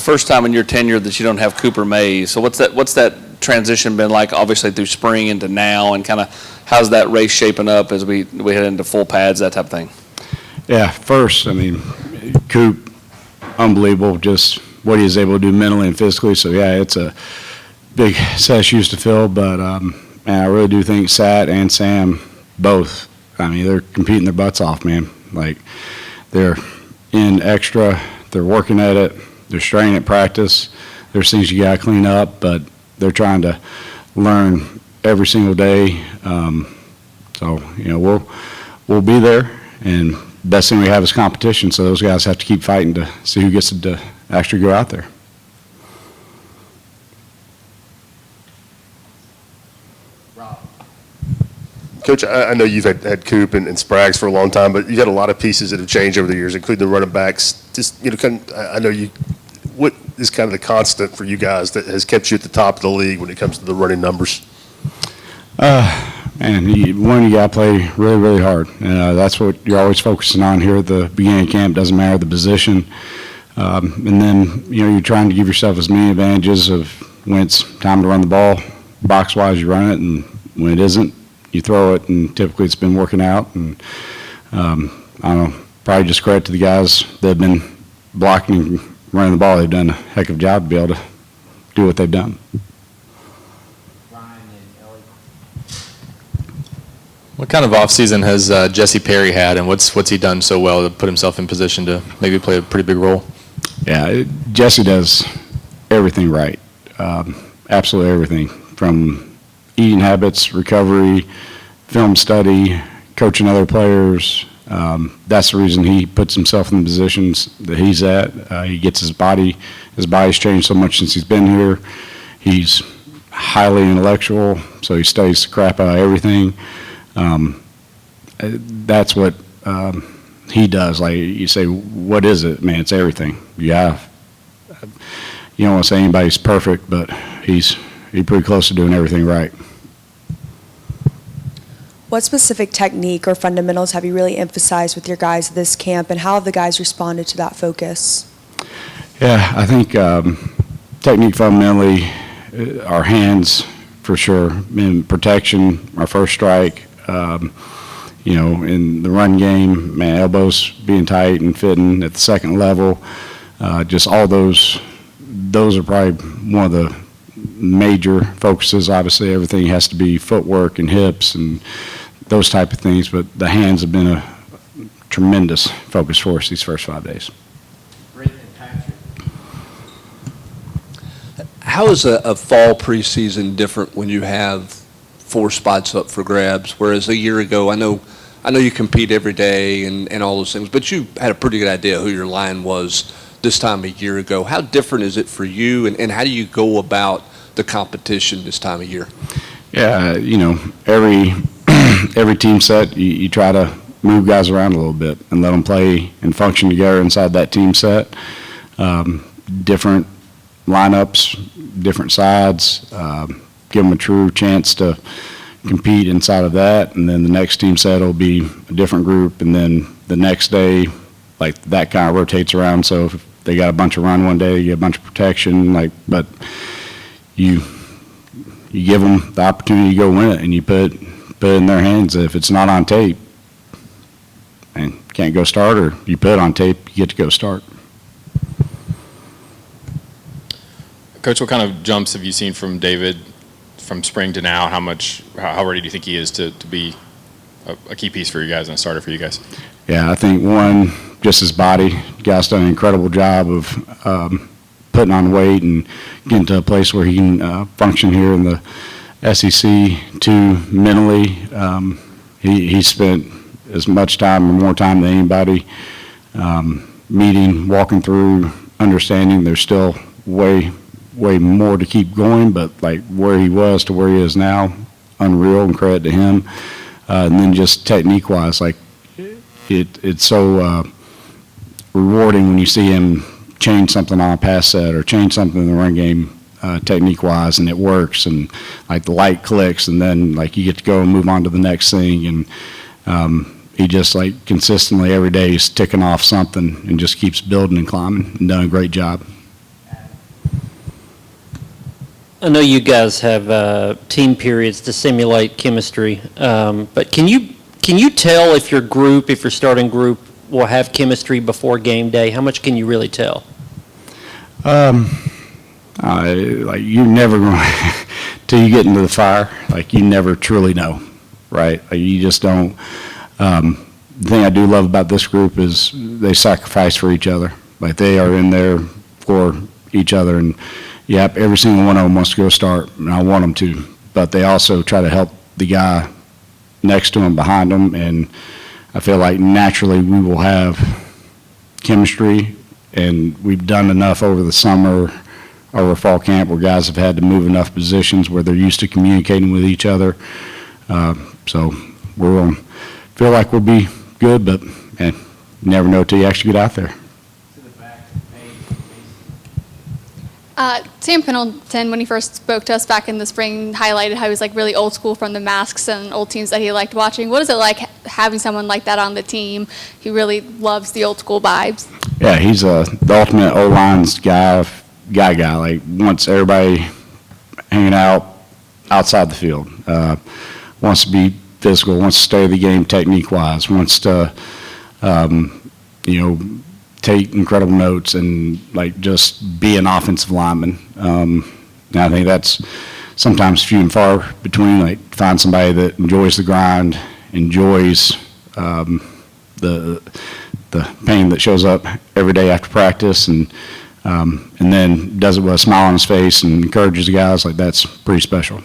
first time in your tenure that you don't have Cooper Mays. So what's that transition been like, obviously through spring into now, and kind of how's that race shaping up as we head into full pads, that type of thing? Yeah, first, I mean, Coop, unbelievable, just what he is able to do mentally and physically. So, yeah, it's a big set of shoes to fill, but man, I really do think Sat and Sam both, I mean, they're competing their butts off, man. Like, they're in extra, they're working at it, they're straining at practice. There's things you got to clean up, but they're trying to learn every single day. So, you know, we'll be there, and best thing we have is competition, so those guys have to keep fighting to see who gets to actually go out there. Coach, I know you've had Coop and Spraggs for a long time, but you've had a lot of pieces that have changed over the years, including the running backs. Just, you know, I know what is kind of the constant for you guys that has kept you at the top of the league when it comes to the running numbers? Man, you got to play really, really hard. That's what you're always focusing on here at the beginning of camp. Doesn't matter the position. And then, you know, you're trying to give yourself as many advantages of when it's time to run the ball. Box-wise, you run it, and when it isn't, you throw it, and typically it's been working out. And I don't know, probably just credit to the guys that have been blocking and running the ball. They've done a heck of a job to be able to do what they've done. What kind of offseason has Jesse Perry had, and what's he done so well to put himself in position to maybe play a pretty big role? Yeah, Jesse does everything right. Absolutely everything, from eating habits, recovery, film study, coaching other players. That's the reason he puts himself in the positions that he's at. He gets his body's changed so much since he's been here. He's highly intellectual, so he studies the crap out of everything. That's what he does. Like you say, what is it? Man, it's everything. Yeah, you don't want to say anybody's perfect, but he's pretty close to doing everything right. What specific technique or fundamentals have you really emphasized with your guys at this camp, and how have the guys responded to that focus? Yeah, I think technique fundamentally, our hands for sure, in protection, our first strike, you know, in the run game, man, elbows being tight and fitting at the second level, just all those are probably one of the major focuses. Obviously, everything has to be footwork and hips and those type of things, but the hands have been a tremendous focus for us these first 5 days. How is a fall preseason different when you have 4 spots up for grabs, whereas a year ago, I know you compete every day and all those things, but you had a pretty good idea who your line was this time a year ago. How different is it for you, and how do you go about the competition this time of year? Yeah, you know, every team set, you try to move guys around a little bit and let them play and function together inside that team set. Different lineups, different sides, give them a true chance to compete inside of that, and then the next team set will be a different group, and then the next day, like, that kind of rotates around. So if they got a bunch of run one day, you get a bunch of protection, like, but you give them the opportunity to go win it, and you put it in their hands. If it's not on tape and can't go start, or you put it on tape, you get to go start. Coach, what kind of jumps have you seen from David from spring to now? How ready do you think he is to be a key piece for you guys and a starter for you guys? Yeah, I think one, just his body. The guy's done an incredible job of putting on weight and getting to a place where he can function here in the SEC. Two, mentally, he spent as much time or more time than anybody meeting, walking through, understanding. There's still way more to keep going, but like where he was to where he is now, unreal, and credit to him. And then just technique-wise, like it's so rewarding when you see him change something on a pass set or change something in the run game technique-wise, and it works, and like the light clicks, and then like you get to go and move on to the next thing, and he just like consistently every day is ticking off something and just keeps building and climbing and done a great job. I know you guys have team periods to simulate chemistry, but can you tell if your starting group will have chemistry before game day? How much can you really tell? Like you're never going till you get into the fire. Like you never truly know, right? Like you just don't. The thing I do love about this group is they sacrifice for each other. Like they are in there for each other, and yep, every single one of them wants to go start, and I want them to. But they also try to help the guy next to them, behind them, and I feel like naturally we will have chemistry, and we've done enough over the summer, over fall camp, where guys have had to move enough positions where they're used to communicating with each other. So we'll feel like we'll be good, but man, you never know till you actually get out there. Sam Pendleton, when he first spoke to us back in the spring, highlighted how he was like really old school from the masks and old teams that he liked watching. What is it like having someone like that on the team? He really loves the old school vibes. Yeah, he's the ultimate O-line's guy. Like wants everybody hanging out outside the field. Wants to be physical. Wants to stay the game technique-wise. Wants to, take incredible notes and like just be an offensive lineman. And I think that's sometimes few and far between. Like find somebody that enjoys the grind, enjoys the pain that shows up every day after practice, and then does it with a smile on his face and encourages the guys. Like that's pretty special.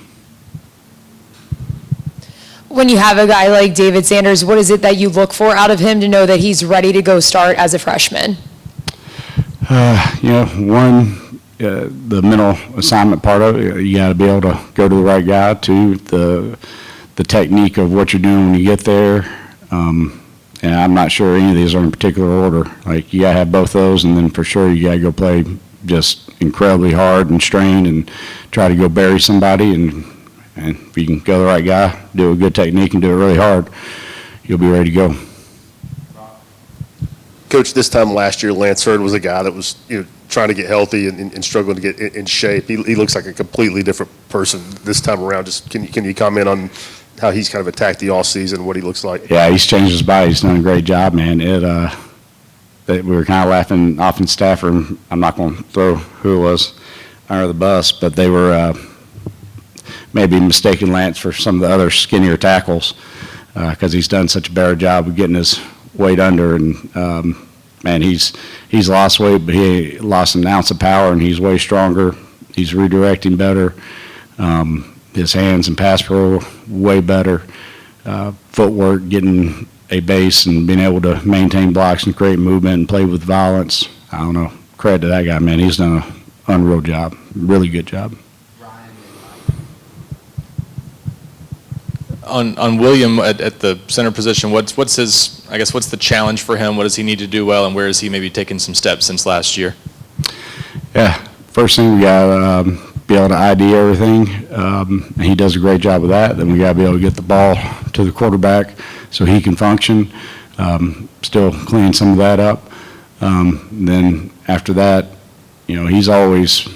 When you have a guy like David Sanders, what is it that you look for out of him to know that he's ready to go start as a freshman? The mental assignment part of it, you got to be able to go to the right guy. Two, the technique of what you're doing when you get there. And I'm not sure any of these are in particular order. Like you got to have both those, and then for sure you got to go play just incredibly hard and strain and try to go bury somebody. And if you can go the right guy, do a good technique, and do it really hard, you'll be ready to go. Coach, this time last year, Lance Hurd was a guy that was trying to get healthy and struggling to get in shape. He looks like a completely different person this time around. Just can you comment on how he's kind of attacked the offseason, what he looks like? Yeah, he's changed his body. He's done a great job, man. We were kind of laughing off in staffer. I'm not going to throw who it was under the bus, but they were maybe mistaking Lance for some of the other skinnier tackles because he's done such a better job of getting his weight under. And man, he's lost weight, but he lost an ounce of power, and he's way stronger. He's redirecting better. His hands and pass pro way better. Footwork, getting a base and being able to maintain blocks and create movement and play with violence. I don't know. Credit to that guy, man. He's done an unreal job. Really good job. On William at the center position, what's the challenge for him? What does he need to do well, and where has he maybe taken some steps since last year? Yeah, first thing we got to be able to ID everything. And he does a great job of that. Then we got to be able to get the ball to the quarterback so he can function. Still cleaning some of that up. Then after that, he's always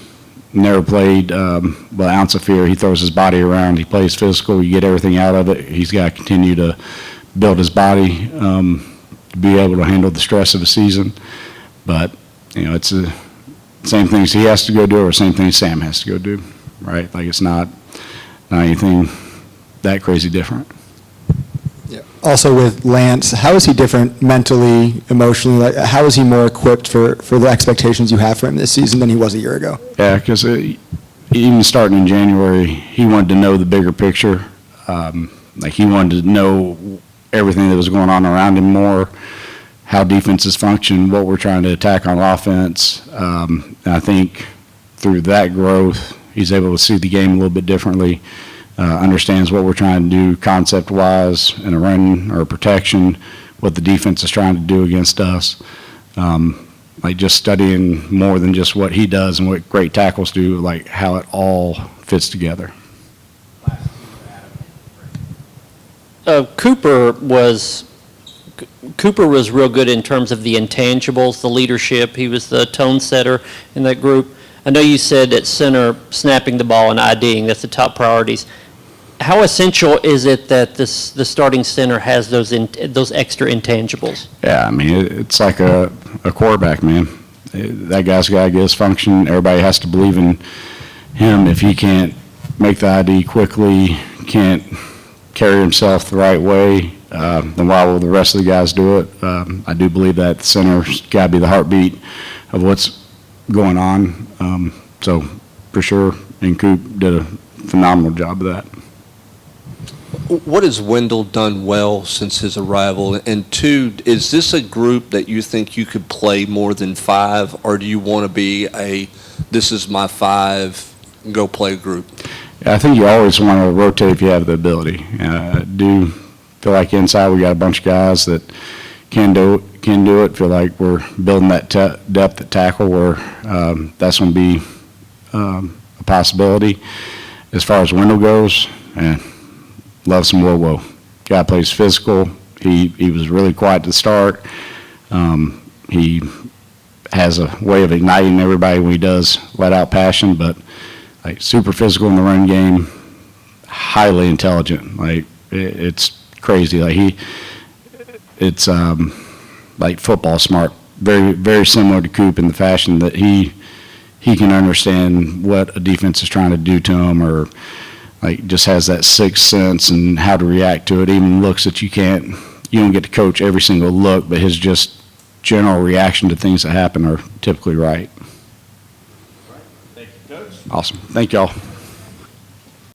never played with an ounce of fear. He throws his body around. He plays physical. You get everything out of it. He's got to continue to build his body to be able to handle the stress of a season. But, it's the same things he has to go do or same things Sam has to go do, right? Like it's not anything that crazy different. Yeah. Also with Lance, how is he different mentally, emotionally? Like, how is he more equipped for the expectations you have for him this season than he was a year ago? Yeah, because even starting in January, he wanted to know the bigger picture. Like he wanted to know everything that was going on around him more, how defenses function, what we're trying to attack on offense. And I think through that growth, he's able to see the game a little bit differently. Understands what we're trying to do concept-wise in a run or a protection, what the defense is trying to do against us. Like just studying more than just what he does and what great tackles do, like how it all fits together. Cooper was real good in terms of the intangibles, the leadership. He was the tone setter in that group. I know you said at center, snapping the ball and IDing, that's the top priorities. How essential is it that the starting center has those extra intangibles? Yeah, I mean, it's like a quarterback, man. That guy's got to get his function. Everybody has to believe in him. If he can't make the ID quickly, can't carry himself the right way, then why will the rest of the guys do it? I do believe that the center's got to be the heartbeat of what's going on. So for sure, and Coop did a phenomenal job of that. What has Wendell done well since his arrival? And two, is this a group that you think you could play more than 5, or do you want to be this is my 5, go play group? Yeah, I think you always want to rotate if you have the ability. I do feel like inside we got a bunch of guys that can do it. Feel like we're building that depth at tackle where that's going to be a possibility. As far as Wendell goes, love some whoa. Guy plays physical. He was really quiet to start. He has a way of igniting everybody when he does let out passion, but like super physical in the run game, highly intelligent. Like it's crazy. Like it's like football smart. Very, very similar to Coop in the fashion that he can understand what a defense is trying to do to him, or like just has that sixth sense and how to react to it. Even looks that you don't get to coach every single look, but his just general reaction to things that happen are typically right. Thank you, Coach. Awesome. Thank y'all.